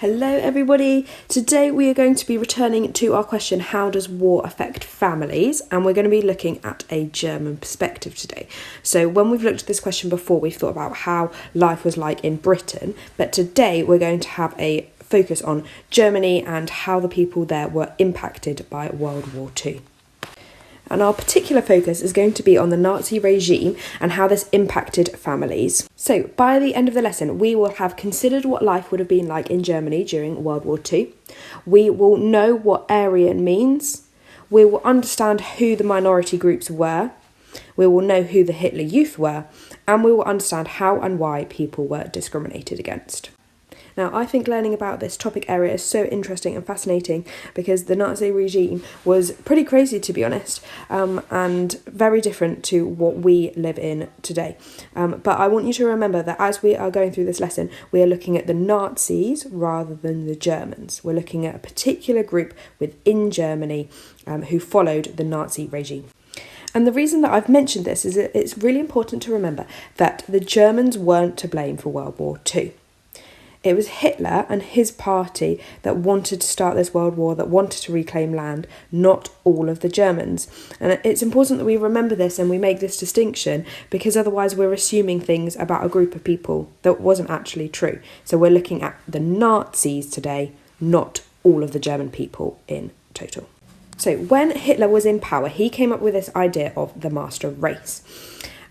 Hello everybody, today we are going to be returning to our question, how does war affect families? And we're going to be looking at a German perspective today. So when we've looked at this question before, we've thought about how life was like in Britain, but today we're going to have a focus on Germany and how the people there were impacted by World War II. And our particular focus is going to be on the Nazi regime and how this impacted families. So by the end of the lesson, we will have considered what life would have been like in Germany during World War II. We will know what Aryan means. We will understand who the minority groups were. We will know who the Hitler Youth were. And we will understand how and why people were discriminated against. Now, I think learning about this topic area is so interesting and fascinating because the Nazi regime was pretty crazy, to be honest, and very different to what we live in today. But I want you to remember that as we are going through this lesson, we are looking at the Nazis rather than the Germans. We're looking at a particular group within Germany who followed the Nazi regime. And the reason that I've mentioned this is that it's really important to remember that the Germans weren't to blame for World War II. It was Hitler and his party that wanted to start this world war, that wanted to reclaim land, not all of the Germans. And it's important that we remember this and we make this distinction because otherwise we're assuming things about a group of people that wasn't actually true. So we're looking at the Nazis today, not all of the German people in total. So when Hitler was in power, he came up with this idea of the master race.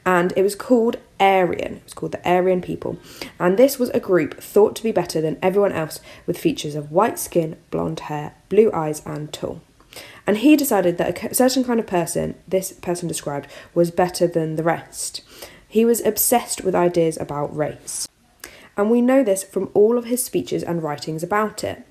And it was called Aryan. It was called the Aryan people. And this was a group thought to be better than everyone else with features of white skin, blonde hair, blue eyes and tall. And he decided that a certain kind of person, this person described, was better than the rest. He was obsessed with ideas about race. And we know this from all of his speeches and writings about it.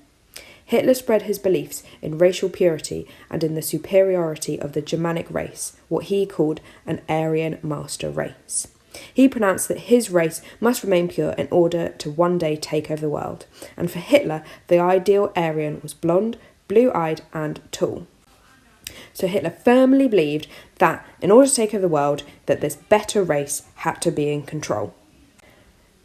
Hitler spread his beliefs in racial purity and in the superiority of the Germanic race, what he called an Aryan master race. He pronounced that his race must remain pure in order to one day take over the world. And for Hitler, the ideal Aryan was blonde, blue-eyed and tall. So Hitler firmly believed that in order to take over the world, that this better race had to be in control.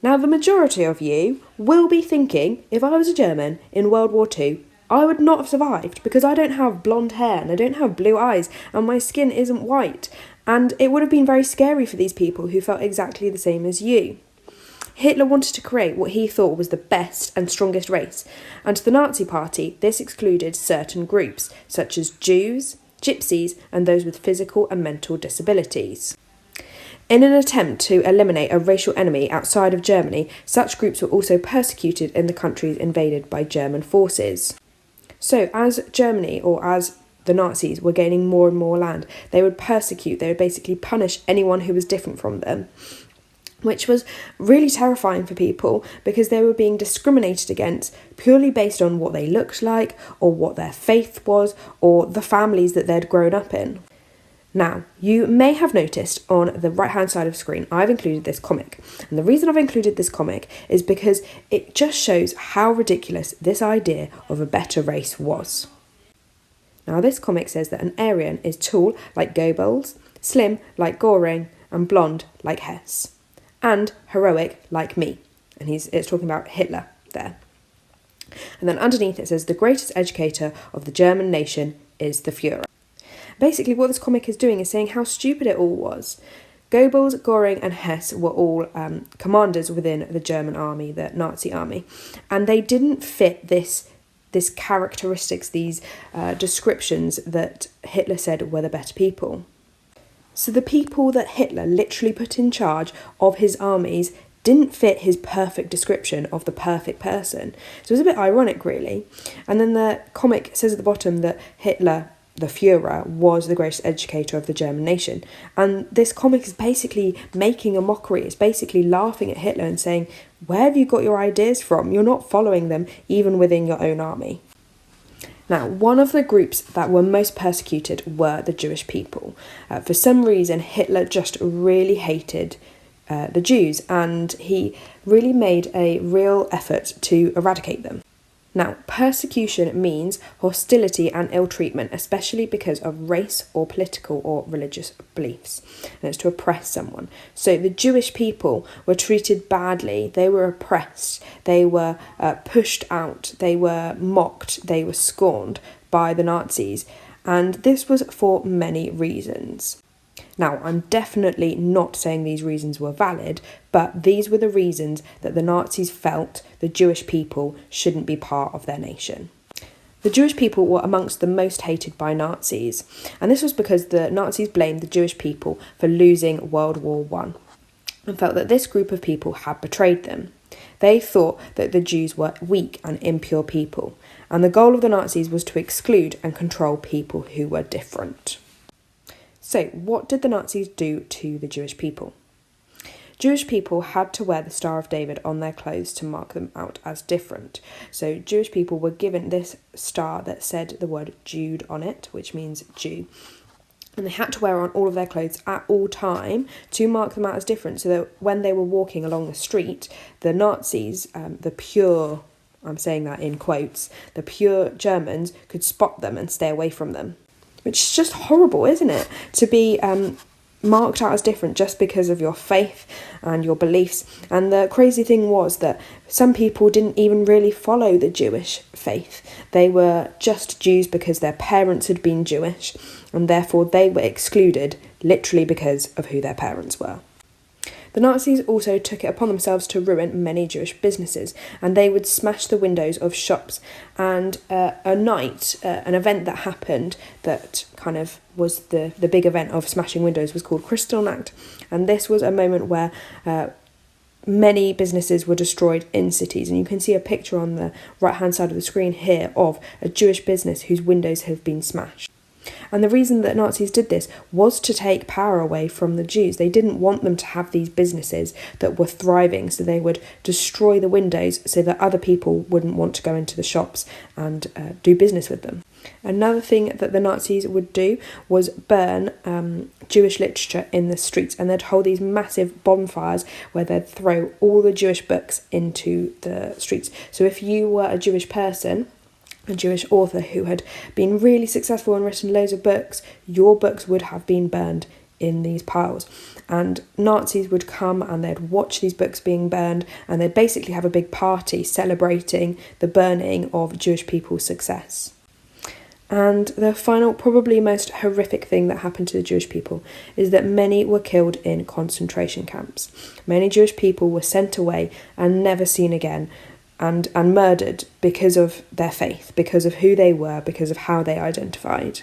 Now, the majority of you will be thinking, if I was a German in World War II, I would not have survived because I don't have blonde hair and I don't have blue eyes and my skin isn't white. And it would have been very scary for these people who felt exactly the same as you. Hitler wanted to create what he thought was the best and strongest race. And to the Nazi Party, this excluded certain groups, such as Jews, Gypsies, and those with physical and mental disabilities. In an attempt to eliminate a racial enemy outside of Germany, such groups were also persecuted in the countries invaded by German forces. So as Germany, or as the Nazis, were gaining more and more land, they would basically punish anyone who was different from them, which was really terrifying for people because they were being discriminated against purely based on what they looked like, or what their faith was, or the families that they'd grown up in. Now, you may have noticed on the right-hand side of the screen, I've included this comic. And the reason I've included this comic is because it just shows how ridiculous this idea of a better race was. Now, this comic says that an Aryan is tall like Goebbels, slim like Göring, and blonde like Hess, and heroic like me. And it's talking about Hitler there. And then underneath it says the greatest educator of the German nation is the Führer. Basically, what this comic is doing is saying how stupid it all was. Goebbels, Göring and Hess were all commanders within the German army, the Nazi army, and they didn't fit this characteristics, these descriptions that Hitler said were the better people. So the people that Hitler literally put in charge of his armies didn't fit his perfect description of the perfect person. So it was a bit ironic, really. And then the comic says at the bottom that Hitler, the Führer, was the greatest educator of the German nation. And this comic is basically making a mockery. It's basically laughing at Hitler and saying, where have you got your ideas from? You're not following them even within your own army. Now, one of the groups that were most persecuted were the Jewish people. For some reason, Hitler just really hated the Jews, and he really made a real effort to eradicate them. Now, persecution means hostility and ill treatment, especially because of race or political or religious beliefs, and it's to oppress someone. So the Jewish people were treated badly, they were oppressed, they were pushed out, they were mocked, they were scorned by the Nazis, and this was for many reasons. Now, I'm definitely not saying these reasons were valid, but these were the reasons that the Nazis felt the Jewish people shouldn't be part of their nation. The Jewish people were amongst the most hated by Nazis, and this was because the Nazis blamed the Jewish people for losing World War I and felt that this group of people had betrayed them. They thought that the Jews were weak and impure people, and the goal of the Nazis was to exclude and control people who were different. So, what did the Nazis do to the Jewish people? Jewish people had to wear the Star of David on their clothes to mark them out as different. So, Jewish people were given this star that said the word Jude on it, which means Jew. And they had to wear on all of their clothes at all time to mark them out as different, so that when they were walking along the street, the Nazis, the pure, I'm saying that in quotes, the pure Germans could spot them and stay away from them. Which is just horrible, isn't it? To be marked out as different just because of your faith and your beliefs. And the crazy thing was that some people didn't even really follow the Jewish faith. They were just Jews because their parents had been Jewish, and therefore they were excluded literally because of who their parents were. The Nazis also took it upon themselves to ruin many Jewish businesses, and they would smash the windows of shops. And an event that happened that kind of was the big event of smashing windows was called Kristallnacht, and this was a moment where many businesses were destroyed in cities, and you can see a picture on the right hand side of the screen here of a Jewish business whose windows have been smashed. And the reason that Nazis did this was to take power away from the Jews. They didn't want them to have these businesses that were thriving, so they would destroy the windows so that other people wouldn't want to go into the shops and do business with them. Another thing that the Nazis would do was burn Jewish literature in the streets, and they'd hold these massive bonfires where they'd throw all the Jewish books into the streets. So if you were a Jewish person, a Jewish author who had been really successful and written loads of books, your books would have been burned in these piles. And Nazis would come and they'd watch these books being burned, and they'd basically have a big party celebrating the burning of Jewish people's success. And the final, probably most horrific thing that happened to the Jewish people is that many were killed in concentration camps. Many Jewish people were sent away and never seen again, and murdered because of their faith, because of who they were, because of how they identified.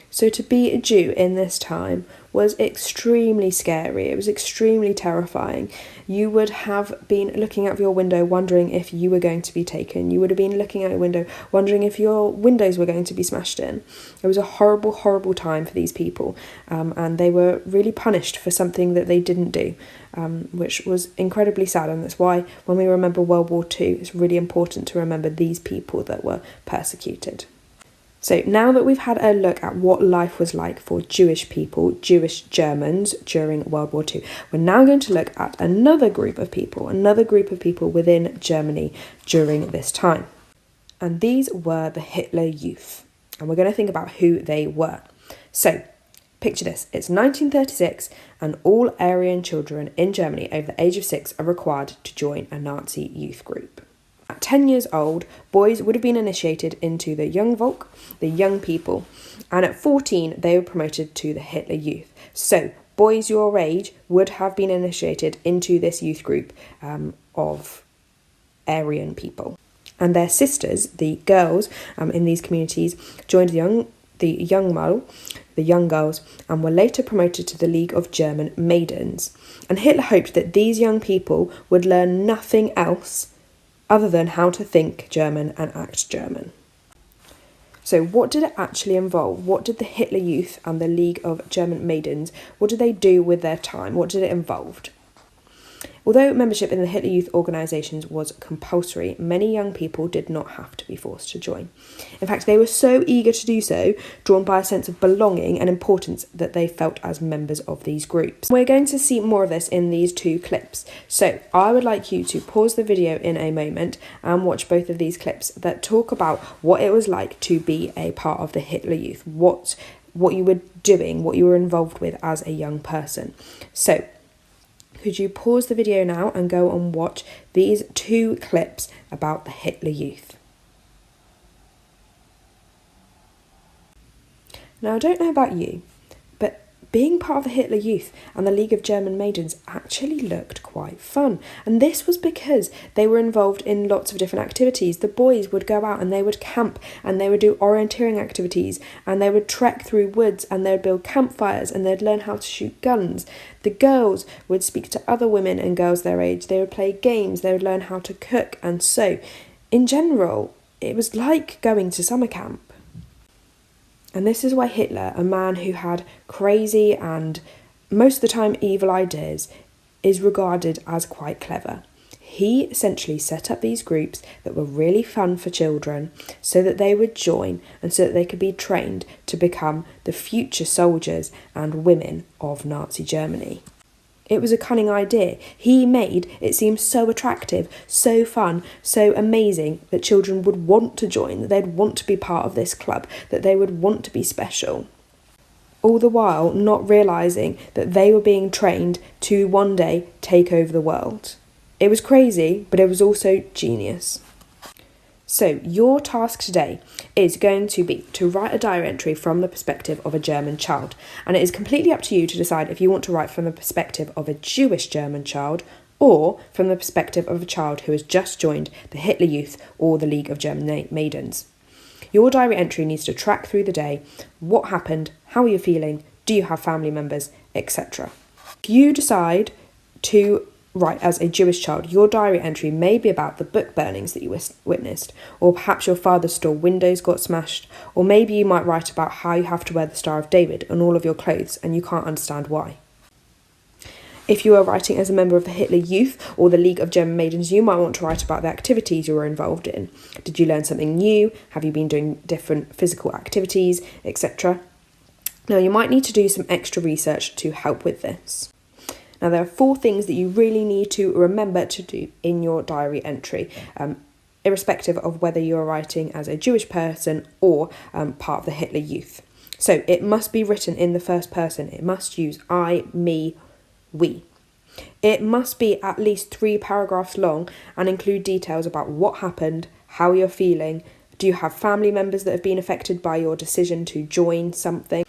So to be a Jew in this time was extremely scary. It was extremely terrifying. You would have been looking out of your window wondering if you were going to be taken. You would have been looking out your window wondering if your windows were going to be smashed in. It was a horrible, horrible time for these people, and they were really punished for something that they didn't do, which was incredibly sad. And that's why when we remember World War II, it's really important to remember these people that were persecuted. So now that we've had a look at what life was like for Jewish people, Jewish Germans during World War II, we're now going to look at another group of people within Germany during this time. And these were the Hitler Youth. And we're going to think about who they were. So picture this, it's 1936 and all Aryan children in Germany over the age of 6 are required to join a Nazi youth group. At 10 years old, boys would have been initiated into the Young Volk, the young people, and at 14 they were promoted to the Hitler Youth. So boys your age would have been initiated into this youth group of Aryan people. And their sisters, the girls in these communities, joined the young girls, and were later promoted to the League of German Maidens. And Hitler hoped that these young people would learn nothing else other than how to think German and act German. So what did it actually involve? What did the Hitler Youth and the League of German Maidens, what did they do with their time? What did it involve? Although membership in the Hitler Youth organisations was compulsory, many young people did not have to be forced to join. In fact, they were so eager to do so, drawn by a sense of belonging and importance that they felt as members of these groups. We're going to see more of this in these two clips. So I would like you to pause the video in a moment and watch both of these clips that talk about what it was like to be a part of the Hitler Youth, what you were doing, what you were involved with as a young person. So could you pause the video now and go and watch these two clips about the Hitler Youth? Now, I don't know about you, but being part of the Hitler Youth and the League of German Maidens actually looked quite fun. And this was because they were involved in lots of different activities. The boys would go out and they would camp and they would do orienteering activities and they would trek through woods and they would build campfires and they'd learn how to shoot guns. The girls would speak to other women and girls their age. They would play games. They would learn how to cook and sew. In general, it was like going to summer camp. And this is why Hitler, a man who had crazy and most of the time evil ideas, is regarded as quite clever. He essentially set up these groups that were really fun for children so that they would join and so that they could be trained to become the future soldiers and women of Nazi Germany. It was a cunning idea. He made it seem so attractive, so fun, so amazing that children would want to join, that they'd want to be part of this club, that they would want to be special. All the while not realising that they were being trained to one day take over the world. It was crazy, but it was also genius. So your task today is going to be to write a diary entry from the perspective of a German child. And it is completely up to you to decide if you want to write from the perspective of a Jewish German child or from the perspective of a child who has just joined the Hitler Youth or the League of German Maidens. Your diary entry needs to track through the day, what happened, how are you feeling, do you have family members, etc. If you decide to write as a Jewish child, your diary entry may be about the book burnings that you witnessed, or perhaps your father's store windows got smashed, or maybe you might write about how you have to wear the Star of David on all of your clothes and you can't understand why. If you are writing as a member of the Hitler Youth or the League of German Maidens, you might want to write about the activities you were involved in. Did you learn something new? Have you been doing different physical activities, etc.? Now, you might need to do some extra research to help with this. Now, there are 4 things that you really need to remember to do in your diary entry, irrespective of whether you're writing as a Jewish person or part of the Hitler Youth. So it must be written in the first person. It must use I, me, we. It must be at least 3 paragraphs long and include details about what happened, how you're feeling. Do you have family members that have been affected by your decision to join something?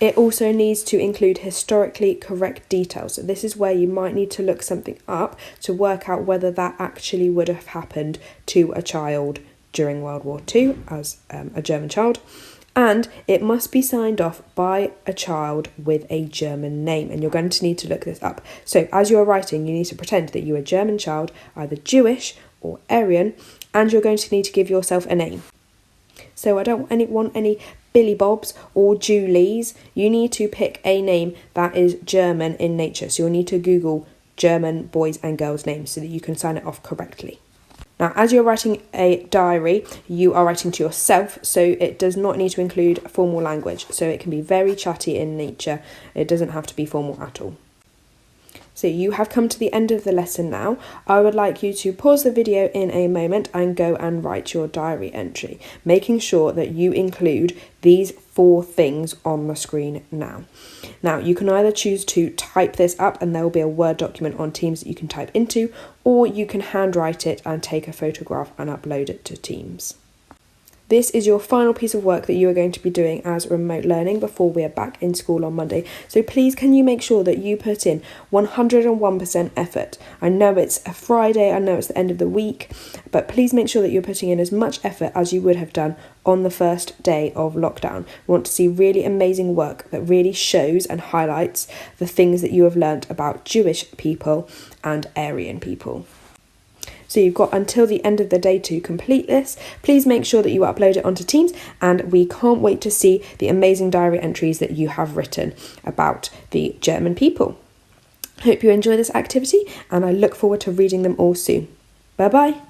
It also needs to include historically correct details. So this is where you might need to look something up to work out whether that actually would have happened to a child during World War II as a German child. And it must be signed off by a child with a German name. And you're going to need to look this up. So as you're writing, you need to pretend that you're a German child, either Jewish or Aryan, and you're going to need to give yourself a name. So I don't want any Billy Bobs or Julies. You need to pick a name that is German in nature. So you'll need to Google German boys and girls' names so that you can sign it off correctly. Now, as you're writing a diary, you are writing to yourself, so it does not need to include formal language. So it can be very chatty in nature. It doesn't have to be formal at all. So you have come to the end of the lesson now. I would like you to pause the video in a moment and go and write your diary entry, making sure that you include these 4 things on the screen now. Now, you can either choose to type this up and there will be a Word document on Teams that you can type into, or you can handwrite it and take a photograph and upload it to Teams. This is your final piece of work that you are going to be doing as remote learning before we are back in school on Monday. So please can you make sure that you put in 101% effort. I know it's a Friday, I know it's the end of the week, but please make sure that you're putting in as much effort as you would have done on the first day of lockdown. We want to see really amazing work that really shows and highlights the things that you have learnt about Jewish people and Aryan people. So you've got until the end of the day to complete this. Please make sure that you upload it onto Teams, and we can't wait to see the amazing diary entries that you have written about the German people. Hope you enjoy this activity, and I look forward to reading them all soon. Bye bye.